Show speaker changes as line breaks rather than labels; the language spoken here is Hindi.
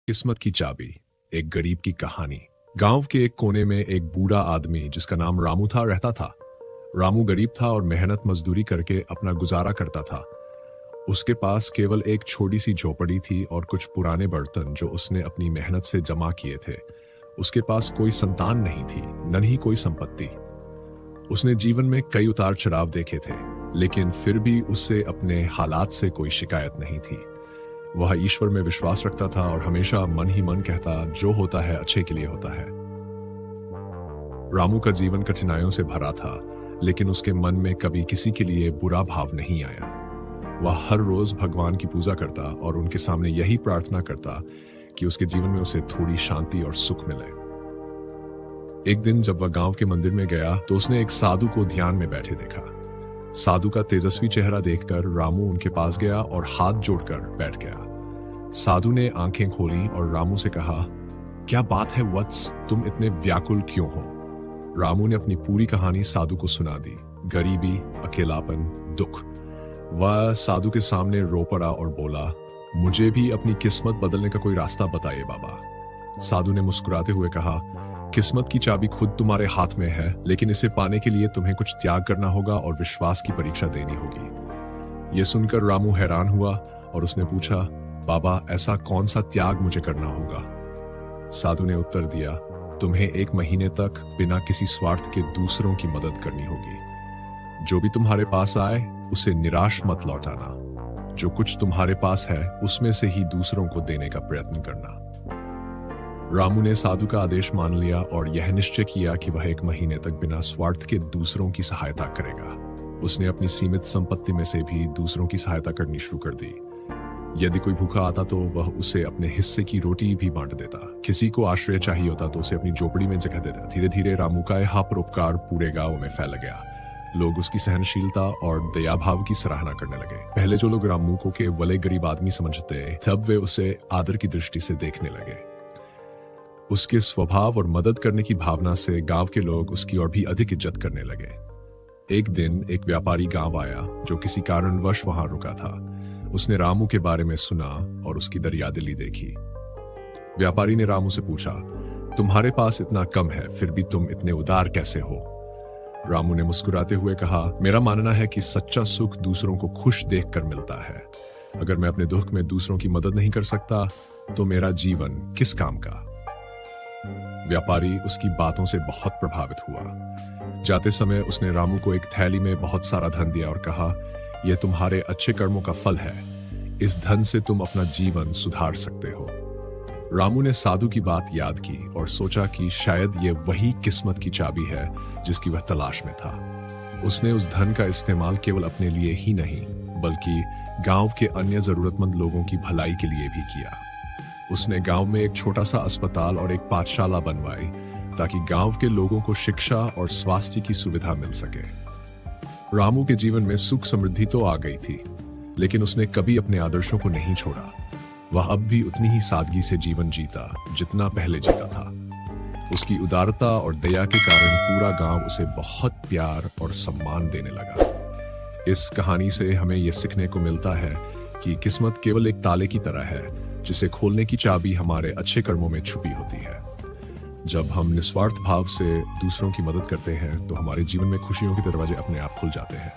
किस्मत की चाबी। एक गरीब की कहानी। गांव के एक कोने में एक बूढ़ा आदमी जिसका नाम रामू था रहता था। रामू गरीब था और मेहनत मजदूरी करके अपना गुजारा करता था। उसके पास केवल एक छोटी सी झोपड़ी थी और कुछ पुराने बर्तन जो उसने अपनी मेहनत से जमा किए थे। उसके पास कोई संतान नहीं थी, न ही कोई संपत्ति। उसने जीवन में कई उतार चढ़ाव देखे थे, लेकिन फिर भी उससे अपने हालात से कोई शिकायत नहीं थी। वह ईश्वर में विश्वास रखता था और हमेशा मन ही मन कहता, जो होता है अच्छे के लिए होता है। रामू का जीवन कठिनाइयों से भरा था, लेकिन उसके मन में कभी किसी के लिए बुरा भाव नहीं आया। वह हर रोज भगवान की पूजा करता और उनके सामने यही प्रार्थना करता कि उसके जीवन में उसे थोड़ी शांति और सुख मिले। एक दिन जब वह गांव के मंदिर में गया तो उसने एक साधु को ध्यान में बैठे देखा। साधु का तेजस्वी चेहरा देखकर रामू उनके पास गया और हाथ जोड़कर बैठ गया। साधु ने आंखें खोली और रामू से कहा, क्या बात है वत्स, तुम इतने व्याकुल क्यों हो? रामू ने अपनी पूरी कहानी साधु को सुना दी। गरीबी, अकेलापन, दुख। वह साधु के सामने रो पड़ा और बोला, मुझे भी अपनी किस्मत बदलने का कोई रास्ता बताइए बाबा। साधु ने मुस्कुराते हुए कहा, किस्मत की चाबी खुद तुम्हारे हाथ में है, लेकिन इसे पाने के लिए तुम्हें कुछ त्याग करना होगा और विश्वास की परीक्षा देनी होगी। यह सुनकर रामू हैरान हुआ और उसने पूछा, बाबा ऐसा कौन सा त्याग मुझे करना होगा? साधु ने उत्तर दिया, तुम्हें 1 महीने तक बिना किसी स्वार्थ के दूसरों की मदद करनी होगी। जो भी तुम्हारे पास आए उसे निराश मत लौटाना। जो कुछ तुम्हारे पास है उसमें से ही दूसरों को देने का प्रयत्न करना। रामू ने साधु का आदेश मान लिया और यह निश्चय किया कि वह 1 महीने तक बिना स्वार्थ के दूसरों की सहायता करेगा। उसने अपनी सीमित संपत्ति में से भी दूसरों की सहायता करनी शुरू कर दी। यदि कोई भूखा आता तो वह उसे अपने हिस्से की रोटी भी बांट देता। किसी को आश्रय चाहिए होता तो उसे अपनी झोपड़ी में जगह देता। धीरे धीरे रामू का यह परोपकार पूरे गांव में फैल गया। लोग उसकी सहनशीलता और दया भाव की सराहना करने लगे। पहले जो लोग रामू को केवल एक गरीब आदमी समझते, तब वे उसे आदर की दृष्टि से देखने लगे। उसके स्वभाव और मदद करने की भावना से गांव के लोग उसकी और भी अधिक इज्जत करने लगे। एक दिन एक व्यापारी गांव आया जो किसी कारणवश वहां रुका था। उसने रामू के बारे में सुना और उसकी दरियादिली देखी। व्यापारी ने रामू से पूछा, तुम्हारे पास इतना कम है, फिर भी तुम इतने उदार कैसे हो? रामू ने मुस्कुराते हुए कहा, मेरा मानना है कि सच्चा सुख दूसरों को खुश देखकर मिलता है। अगर मैं अपने दुख में दूसरों की मदद नहीं कर सकता तो मेरा जीवन किस काम का? व्यापारी उसकी बातों से बहुत प्रभावित हुआ। जाते समय उसने रामू को एक थैली में बहुत सारा धन दिया और कहा, यह तुम्हारे अच्छे कर्मों का फल है। इस धन से तुम अपना जीवन सुधार सकते हो। रामू ने साधु की बात याद की और सोचा कि शायद यह वही किस्मत की चाबी है जिसकी वह तलाश में था। उसने उस धन का इस्तेमाल केवल अपने लिए ही नहीं, बल्कि गांव के अन्य जरूरतमंद लोगों की भलाई के लिए भी किया। उसने गांव में एक छोटा सा अस्पताल और एक पाठशाला बनवाई ताकि गांव के लोगों को शिक्षा और स्वास्थ्य की सुविधा मिल सके। रामू के जीवन में सुख समृद्धि तो आ गई थी, लेकिन उसने कभी अपने आदर्शों को नहीं छोड़ा। वह अब भी उतनी ही सादगी से जीवन जीता जितना पहले जीता था। उसकी उदारता और दया के कारण पूरा गांव उसे बहुत प्यार और सम्मान देने लगा। इस कहानी से हमें यह सीखने को मिलता है कि किस्मत केवल एक ताले की तरह है जिसे खोलने की चाबी हमारे अच्छे कर्मों में छुपी होती है। जब हम निस्वार्थ भाव से दूसरों की मदद करते हैं तो हमारे जीवन में खुशियों के दरवाजे अपने आप खुल जाते हैं।